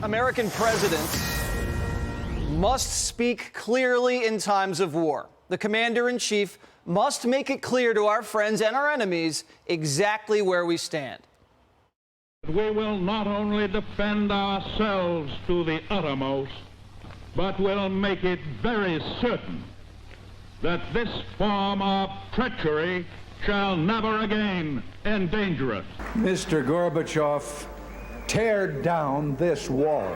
American presidents must speak clearly in times of war. The commander-in-chief must make it clear to our friends and our enemies exactly where we stand. We will not only defend ourselves to the uttermost, but will make it very certain that this form of treachery shall never again endanger us. Mr. Gorbachev, tear down this wall.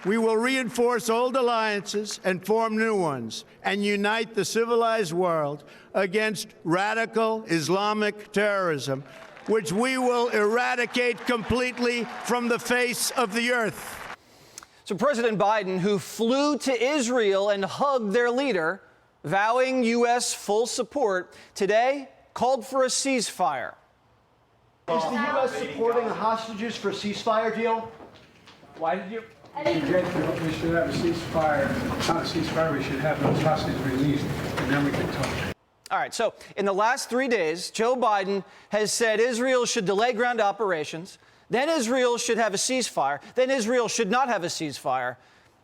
We will reinforce old alliances and form new ones and unite the civilized world against radical Islamic terrorism, which we will eradicate completely from the face of the earth. So President Biden, who flew to Israel and hugged their leader, vowing U.S. full support, today called for a ceasefire. Is the U.S. supporting the hostages for a ceasefire deal? Why did you? We should have a ceasefire. Not a ceasefire. We should have those hostages released, and then we can talk. All right, so in the last 3 days, Joe Biden has said Israel should delay ground operations, then Israel should have a ceasefire, then Israel should not have a ceasefire,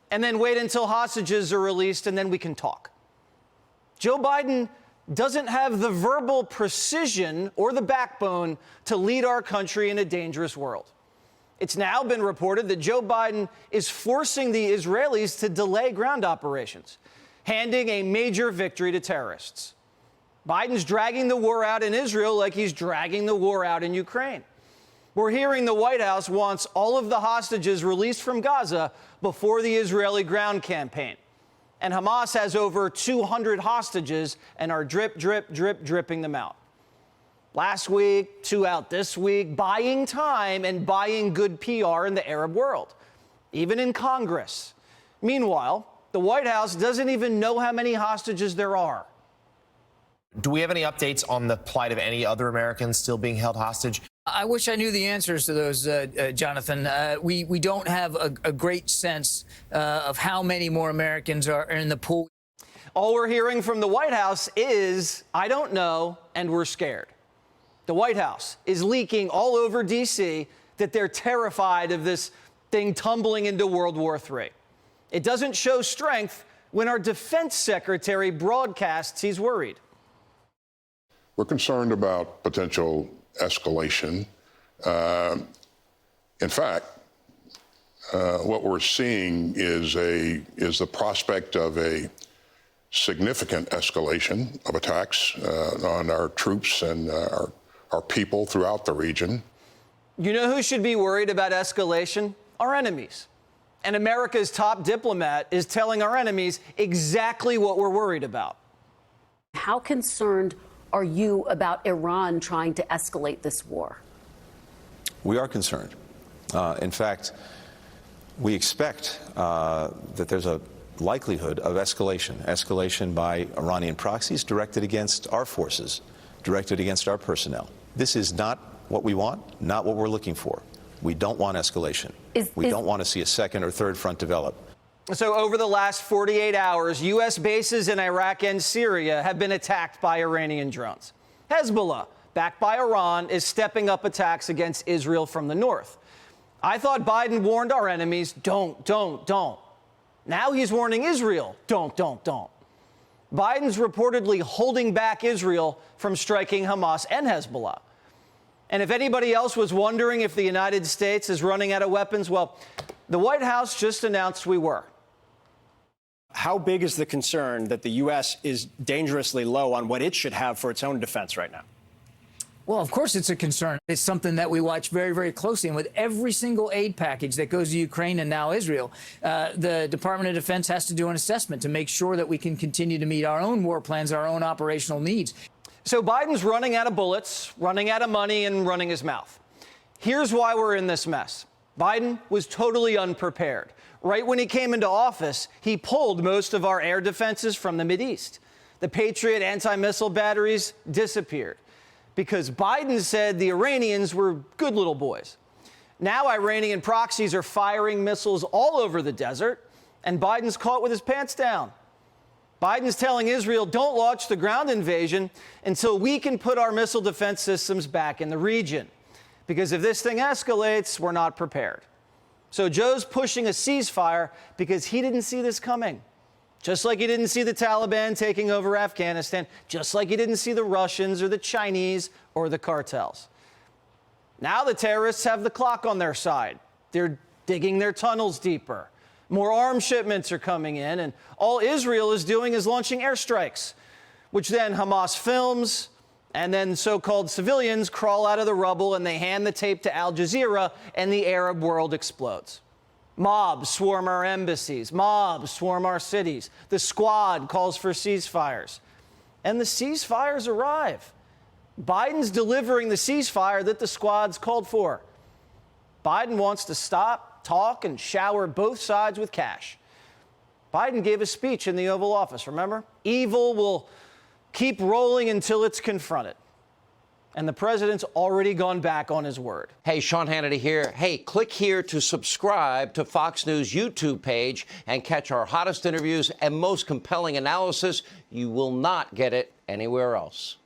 and then wait until hostages are released, and then we can talk. Joe Biden doesn't have the verbal precision or the backbone to lead our country in a dangerous world. It's now been reported that Joe Biden is forcing the Israelis to delay ground operations, handing a major victory to terrorists. Biden's dragging the war out in Israel like he's dragging the war out in Ukraine. We're hearing the White House wants all of the hostages released from Gaza before the Israeli ground campaign. And Hamas has over 200 hostages and are dripping them out. Last week, 2 out this week, buying time and buying good PR in the Arab world, even in Congress. Meanwhile, the White House doesn't even know how many hostages there are. Do we have any updates on the plight of any other Americans still being held hostage? I wish I knew the answers to those, Jonathan. We don't have a great sense of how many more Americans are in the pool. All we're hearing from the White House is, I don't know, and we're scared. The White House is leaking all over D.C. that they're terrified of this thing tumbling into World War III. It doesn't show strength when our defense secretary broadcasts he's worried. We're concerned about potential escalation. In fact, what we're seeing is the prospect of a significant escalation of attacks on our troops and our people throughout the region. You know who should be worried about escalation? Our enemies. And America's top diplomat is telling our enemies exactly what we're worried about. How concerned are you about Iran trying to escalate this war? We are concerned. In fact, we expect that there's a likelihood of escalation by Iranian proxies directed against our forces, directed against our personnel. This is not what we want, not what we're looking for. We don't want escalation. We don't want to see a second or third front develop. So over the last 48 hours, U.S. bases in Iraq and Syria have been attacked by Iranian drones. Hezbollah, backed by Iran, is stepping up attacks against Israel from the north. I thought Biden warned our enemies, don't. Now he's warning Israel, don't. Biden's reportedly holding back Israel from striking Hamas and Hezbollah. And if anybody else was wondering if the United States is running out of weapons, well, the White House just announced we were. How big is the concern that the U.S. is dangerously low on what it should have for its own defense right now? Well, of course it's a concern. It's something that we watch very, very closely. And with every single aid package that goes to Ukraine and now Israel, the Department of Defense has to do an assessment to make sure that we can continue to meet our own war plans, our own operational needs. So Biden's running out of bullets, running out of money, and running his mouth. Here's why we're in this mess. Biden was totally unprepared. Right when he came into office, he pulled most of our air defenses from the Mideast. The Patriot anti-missile batteries disappeared because Biden said the Iranians were good little boys. Now Iranian proxies are firing missiles all over the desert, and Biden's caught with his pants down. Biden's telling Israel, don't launch the ground invasion until we can put our missile defense systems back in the region. Because if this thing escalates, we're not prepared. So Joe's pushing a ceasefire because he didn't see this coming. Just like he didn't see the Taliban taking over Afghanistan, just like he didn't see the Russians or the Chinese or the cartels. Now the terrorists have the clock on their side. They're digging their tunnels deeper. More arms shipments are coming in, and all Israel is doing is launching airstrikes, which then Hamas films, and then so-called civilians crawl out of the rubble and they hand the tape to Al Jazeera, and the Arab world explodes. Mobs swarm our embassies. Mobs swarm our cities. The Squad calls for ceasefires. And the ceasefires arrive. Biden's delivering the ceasefire that the Squad's called for. Biden wants to stop, talk, and shower both sides with cash. Biden gave a speech in the Oval Office, remember? Evil will keep rolling until it's confronted. And the president's already gone back on his word. Hey, Sean Hannity here. Hey, click here to subscribe to Fox News YouTube page and catch our hottest interviews and most compelling analysis. You will not get it anywhere else.